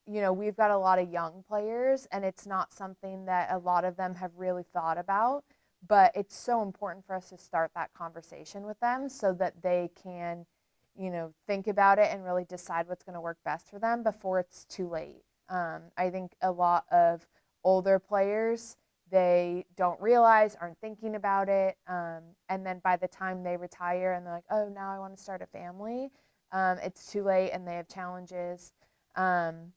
we've got a lot of young players, and it's not something that a lot of them have really thought about, but it's so important for us to start that conversation with them so that they can, think about it and really decide what's going to work best for them before it's too late. I think a lot of older players, they don't realize, aren't thinking about it, and then by the time they retire and they're like, oh, now I want to start a family, it's too late and they have challenges. Um,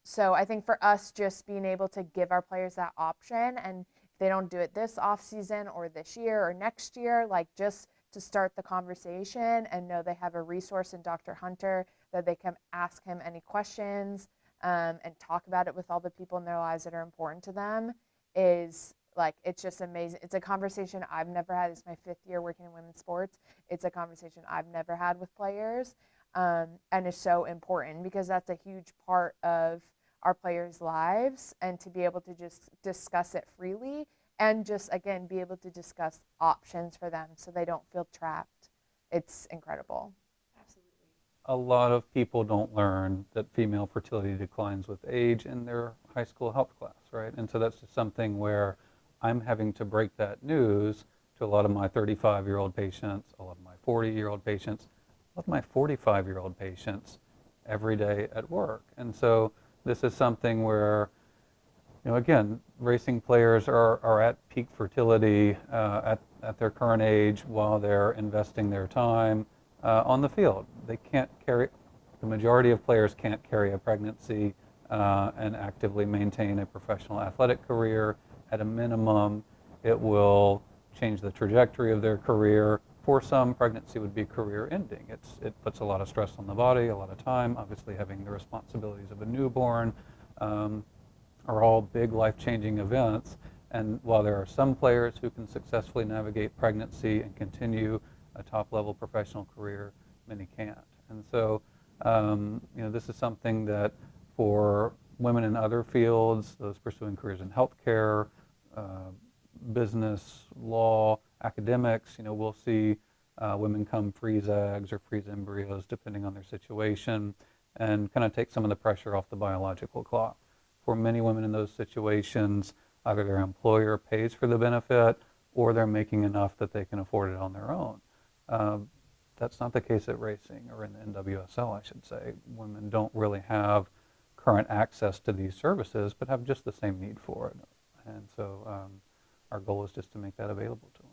so I think for us, just being able to give our players that option, and if they don't do it this off season or this year or next year, like just to start the conversation and know they have a resource in Dr. Hunter that they can ask him any questions, and talk about it with all the people in their lives that are important to them, is like, it's just amazing. It's a conversation I've never had. It's my 5th year working in women's sports. It's a conversation I've never had with players, and is so important because that's a huge part of our players' lives, and to be able to just discuss it freely and just, again, be able to discuss options for them so they don't feel trapped. It's incredible. Absolutely. A lot of people don't learn that female fertility declines with age in their high school health class, right? And so that's just something where I'm having to break that news to a lot of my 35-year-old patients, a lot of my 40-year-old patients, a lot of my 45-year-old patients every day at work. And so this is something where, again, racing players are at peak fertility at their current age while they're investing their time on the field. They can't carry, the majority of players can't carry a pregnancy and actively maintain a professional athletic career. At a minimum, it will change the trajectory of their career. For some, pregnancy would be career ending. It puts a lot of stress on the body, a lot of time. Obviously, having the responsibilities of a newborn are all big life-changing events. And while there are some players who can successfully navigate pregnancy and continue a top-level professional career, many can't. And so, this is something that for women in other fields, those pursuing careers in healthcare, business, law, academics, we'll see women come freeze eggs or freeze embryos depending on their situation, and kind of take some of the pressure off the biological clock. For many women in those situations, either their employer pays for the benefit or they're making enough that they can afford it on their own. That's not the case at racing, or in the NWSL, I should say. Women don't really have current access to these services, but have just the same need for it. And so our goal is just to make that available to them.